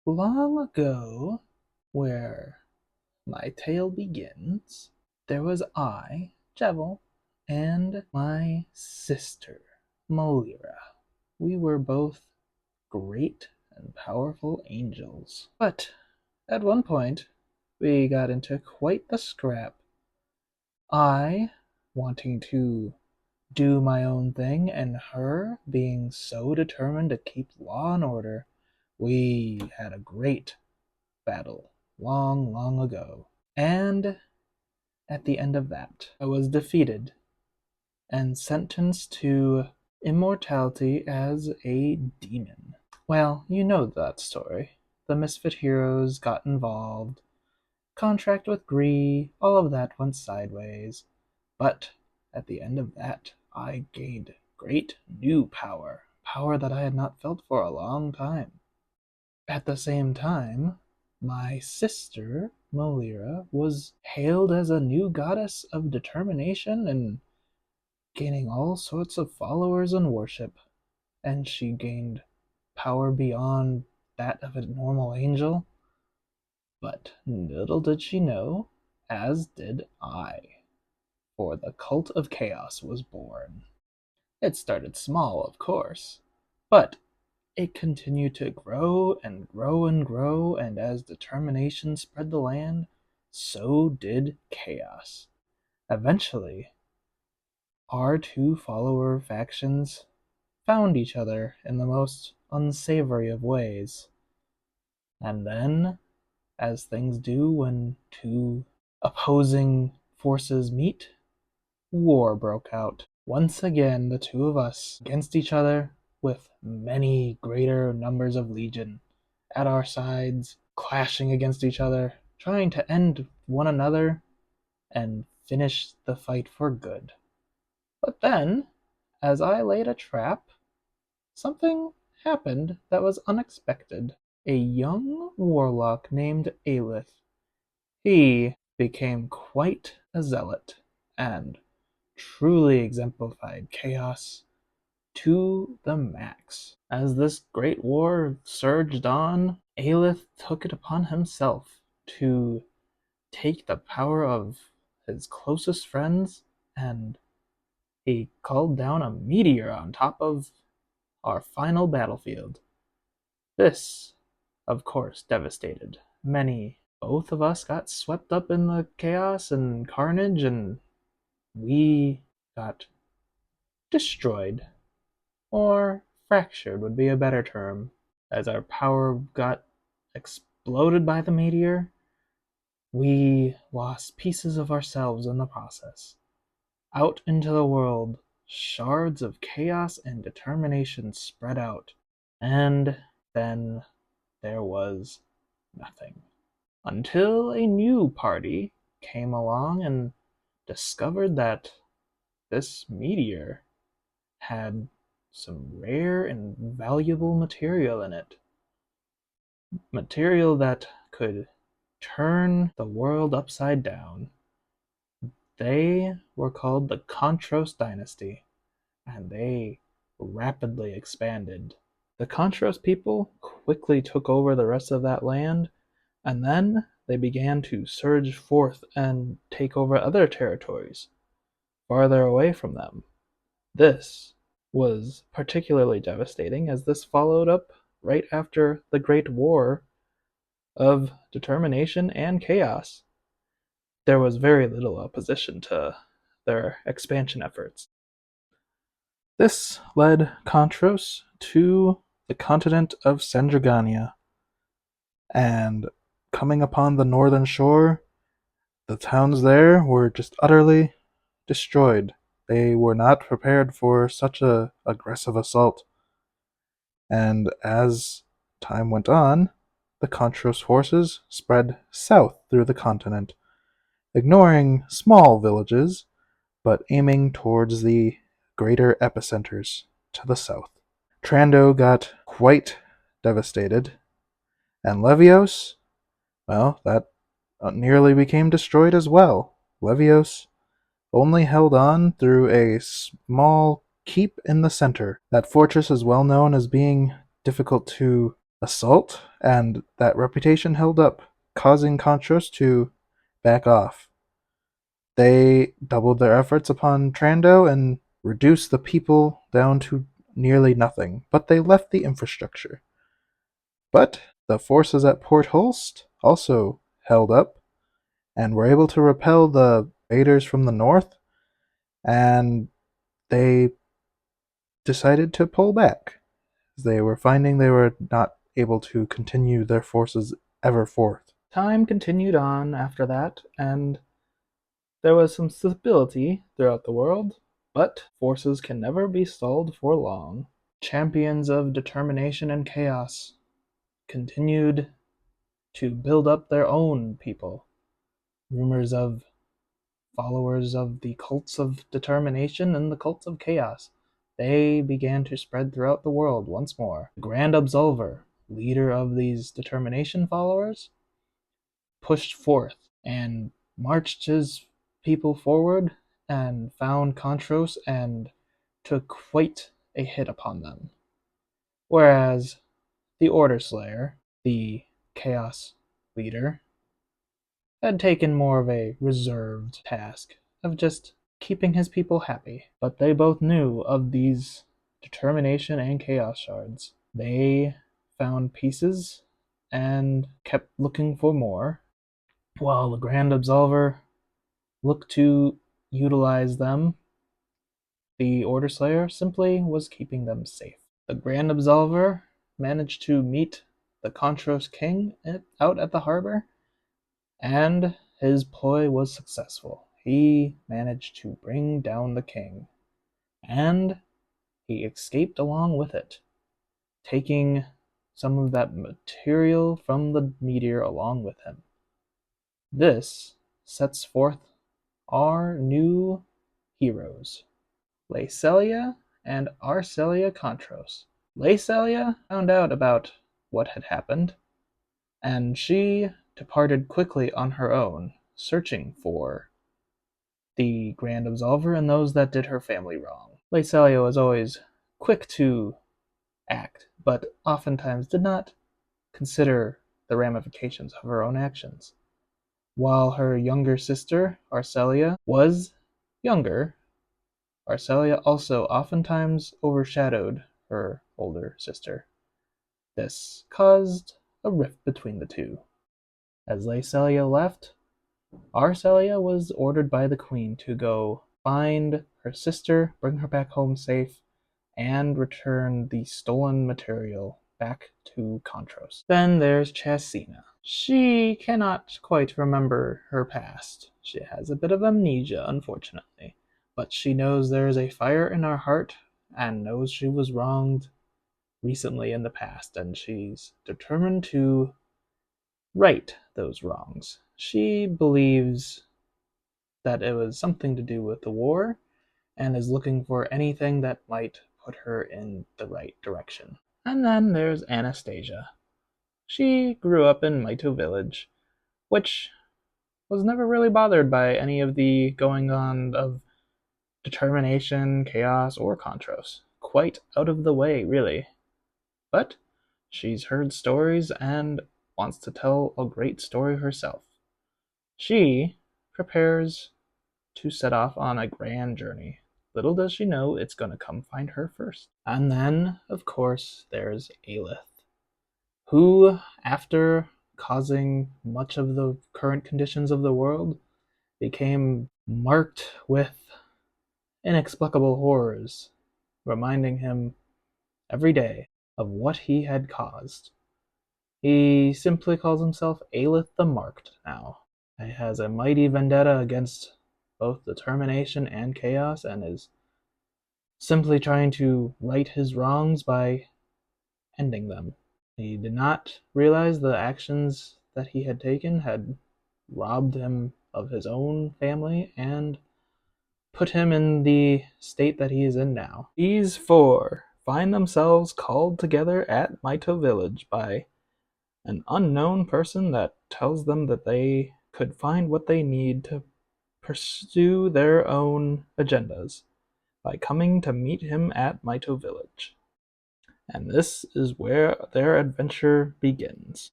Long ago, where my tale begins, there was I, Jevil, and my sister, Malira. We were both great and powerful angels. But at one point, we got into quite the scrap. I wanting to do my own thing, and her being so determined to keep law and order. We had a great battle long, long ago. And at the end of that, I was defeated and sentenced to immortality as a demon. Well, you know that story. The Misfit Heroes got involved, contract with Gree, all of that went sideways. But at the end of that, I gained great new power, power that I had not felt for a long time. At the same time, my sister, Malira, was hailed as a new goddess of determination and gaining all sorts of followers and worship. And she gained power beyond that of a normal angel. But little did she know, as did I, for the Cult of Chaos was born. It started small, of course, but it continued to grow and grow and grow, and as determination spread the land, so did chaos. Eventually, our two follower factions found each other in the most unsavory of ways. And then, as things do when two opposing forces meet, war broke out. Once again, the two of us against each other, with many greater numbers of legion at our sides, clashing against each other, trying to end one another and finish the fight for good. But then, as I laid a trap, something happened that was unexpected. A young warlock named Aelith. He became quite a zealot and truly exemplified chaos to the max. As this great war surged on, Aelith took it upon himself to take the power of his closest friends, and he called down a meteor on top of our final battlefield. This, of course, devastated many. Both of us got swept up in the chaos and carnage, and we got destroyed. Or fractured would be a better term. As our power got exploded by the meteor, we lost pieces of ourselves in the process. Out into the world, shards of chaos and determination spread out, and then there was nothing. Until a new party came along and discovered that this meteor had some rare and valuable material in it. Material that could turn the world upside down. They were called the Contras dynasty, and they rapidly expanded. The Contras people quickly took over the rest of that land, and then they began to surge forth and take over other territories farther away from them. This was particularly devastating as this followed up right after the Great War of Determination and Chaos. There was very little opposition to their expansion efforts. This led Contras to the continent of Sendragania, and coming upon the northern shore, the towns there were just utterly destroyed. They were not prepared for such a aggressive assault. And as time went on, the Contras forces spread south through the continent, ignoring small villages, but aiming towards the greater epicenters to the south. Trando got quite devastated, and Levios, well, that nearly became destroyed as well. Levios only held on through a small keep in the center. That fortress is well known as being difficult to assault, and that reputation held up, causing Contras to back off. They doubled their efforts upon Trando and reduced the people down to nearly nothing, but they left the infrastructure. But the forces at Port Holst also held up and were able to repel the invaders from the north, and they decided to pull back. They were finding they were not able to continue their forces ever forth. Time continued on after that, and there was some stability throughout the world, but forces can never be stalled for long. Champions of determination and chaos continued to build up their own people. Rumors of followers of the cults of determination and the cults of chaos, they began to spread throughout the world once more. The Grand Absolver, leader of these determination followers, pushed forth and marched his people forward and found Contras and took quite a hit upon them. Whereas the Order Slayer, the Chaos leader, had taken more of a reserved task of just keeping his people happy. But they both knew of these determination and chaos shards. They found pieces and kept looking for more, while the Grand Absolver looked to utilize them. The Order Slayer simply was keeping them safe. The Grand Absolver managed to meet the Contras king out at the harbor, and his ploy was successful. He managed to bring down the king, and he escaped along with it, taking some of that material from the meteor along with him. This sets forth our new heroes, Laecelia and Arcelia Contras. Laecelia found out about what had happened, and she departed quickly on her own, searching for the Grand Absolver and those that did her family wrong. Laecelia was always quick to act, but oftentimes did not consider the ramifications of her own actions. While her younger sister, Arcelia, was younger, Arcelia also oftentimes overshadowed her older sister. This caused a rift between the two. As Laecelia left, Arcelia was ordered by the queen to go find her sister, bring her back home safe, and return the stolen material back to Contras. Then there's Chasina. She cannot quite remember her past. She has a bit of amnesia, unfortunately. But she knows there is a fire in her heart and knows she was wronged recently in the past, and she's determined to right those wrongs. She believes that it was something to do with the war and is looking for anything that might put her in the right direction. And then there's Anastasia. She grew up in Maito Village, which was never really bothered by any of the going on of determination, chaos, or Contras. Quite out of the way, really. But she's heard stories and wants to tell a great story herself. She prepares to set off on a grand journey. Little does she know it's going to come find her first. And then, of course, there's Aelith, who, after causing much of the current conditions of the world, became marked with inexplicable horrors, reminding him every day of what he had caused. He simply calls himself Aelith the Marked now. He has a mighty vendetta against both determination and chaos, and is simply trying to right his wrongs by ending them. He did not realize the actions that he had taken had robbed him of his own family and put him in the state that he is in now. These four find themselves called together at Maito Village by an unknown person that tells them that they could find what they need to pursue their own agendas by coming to meet him at Maito Village. and this is where their adventure begins.